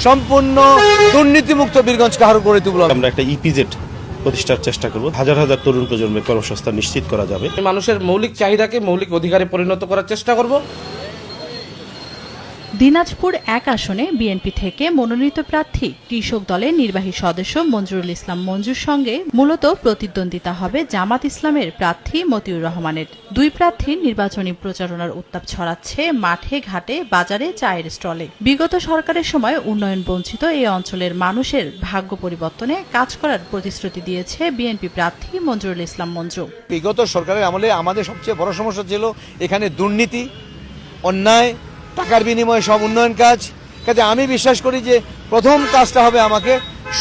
সম্পূর্ণ দুর্নীতিমুক্ত বীরগঞ্জ কাহার গড়ে তুলব। আমরা একটা ইপিজেড প্রতিষ্ঠার চেষ্টা করব। হাজার হাজার তরুণ প্রজন্মের কর্মসংস্থান নিশ্চিত করা যাবে। মানুষের মৌলিক চাহিদাকে মৌলিক অধিকারে পরিণত করার চেষ্টা করব। দিনাজপুর ১ আসনে বিএনপি থেকে মনোনীত প্রার্থী কৃষক দলের নির্বাহী সদস্য মঞ্জুরুল ইসলাম মঞ্জুর সঙ্গে মূলত প্রতিদ্বন্দ্বিতা হবে জামাত ইসলামের প্রার্থী মতিউর রহমানের। দুই প্রার্থীর নির্বাচনী প্রচারণার উত্তাপ ছড়াচ্ছে মাঠে ঘাটে বাজারে চায়ের স্টলে। বিগত সরকারের সময় উন্নয়ন বঞ্চিত এই অঞ্চলের মানুষের ভাগ্য পরিবর্তনে কাজ করার প্রতিশ্রুতি দিয়েছে বিএনপি প্রার্থী মঞ্জুরুল ইসলাম মঞ্জু। বিগত সরকারের আমলে আমাদের সবচেয়ে বড় সমস্যা ছিল এখানে দুর্নীতি, অন্যায়, টাকার বিনিময়ে সব উন্নয়ন কাজে আমি বিশ্বাস করি যে প্রথম কাজটা হবে আমাকে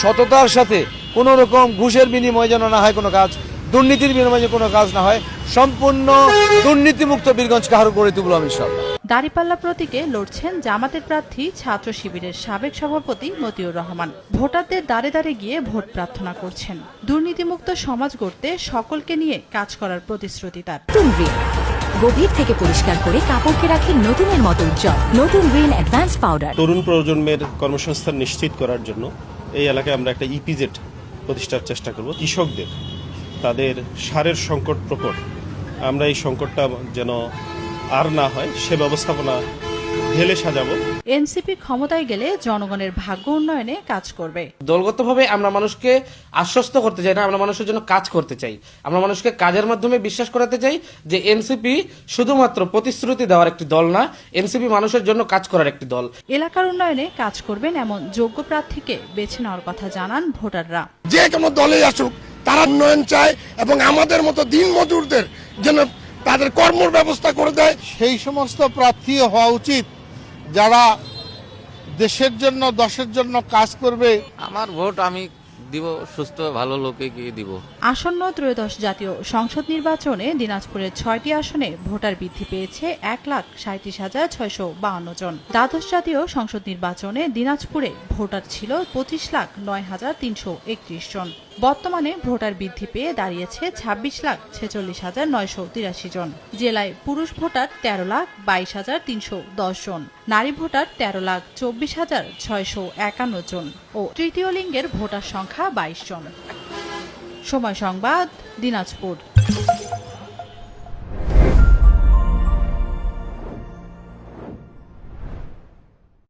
সততার সাথে কোনো রকম ঘুষের বিনিময়ে যেন না হয় কোনো কাজ, দুর্নীতির বিনিময়ে কোনো কাজ না হয়, সম্পূর্ণ দুর্নীতিমুক্ত বীরগঞ্জ কাহার গড়ে তুলব আমি ইনশাআল্লাহ। দাঁড়িপাল্লা প্রতীকে লড়ছেন জামাতের প্রার্থী ছাত্র শিবিরের সাবেক সভাপতি মতিউর রহমান। ভোটারদের দাঁড়ে দাঁড়ে গিয়ে ভোট প্রার্থনা করছেন। দুর্নীতিমুক্ত সমাজ গড়তে সকলকে নিয়ে কাজ করার প্রতিশ্রুতি তার। গভীর থেকে পরিষ্কার করে কাপড়কে রাখে নতুনের মতো উজ্জ্বল। নতুন রিন অ্যাডভান্স পাউডার। তরুণ প্রজন্মের কর্মসংস্থান নিশ্চিত করার জন্য এই এলাকায় আমরা একটা ইপিজেড প্রতিষ্ঠার চেষ্টা করব। কৃষকদের তাদের সারের সংকট প্রকট, আমরা এই সংকটটা যেন আর না হয় সে ব্যবস্থাপনা ঢেলে সাজাবো। এনসিপি ক্ষমতায় গেলে জনগণের ভাগ্য উন্নয়নে কাজ করবে। দলগতভাবে আমরা মানুষকে আশ্বস্ত করতে চাই না, আমরা মানুষের জন্য কাজ করতে চাই। আমরা মানুষকে কাজের মাধ্যমে বিশ্বাস করাতে চাই যে এনসিপি শুধুমাত্র প্রতিশ্রুতি দেওয়ার একটি দল না, এনসিপি মানুষের জন্য কাজ করার একটি দল। এলাকার উন্নয়নে কাজ করবেন এমন যোগ্য প্রার্থীকে বেছে নেওয়ার কথা জানান ভোটাররা। যে কোনো দলে আসুক তারা উন্নয়ন চায় এবং আমাদের মতো দিন মজুরদের যেন তাদের কর্মের ব্যবস্থা করে দেয়। সেই সমস্ত প্রার্থী হওয়া উচিত যারা দেশের জন্য দশের জন্য কাজ করবে। আমার ভোট আমি দিব সুস্থ ভালো লোকে গিয়ে দিব। আসন্ন ত্রয়োদশ জাতীয় সংসদ নির্বাচনে দিনাজপুরের ৬টি আসনে ভোটার বৃদ্ধি পেয়েছে ১,৩৭,৬৫২ জন। দ্বাদশ জাতীয় সংসদ নির্বাচনে দিনাজপুরে ভোটার ছিল ২৫,৯,৩৩১ জন। বর্তমানে ভোটার বৃদ্ধি পেয়ে দাঁড়িয়েছে ২৬,৪৬,৯৮৩ জন। জেলায় পুরুষ ভোটার ১৩,২২,৩১০ জন, নারী ভোটার ১৩,২৪,৬৫১ জন ও তৃতীয় লিঙ্গের ভোটার সংখ্যা ২২ জন। সময় সংবাদ, দিনাজপুর।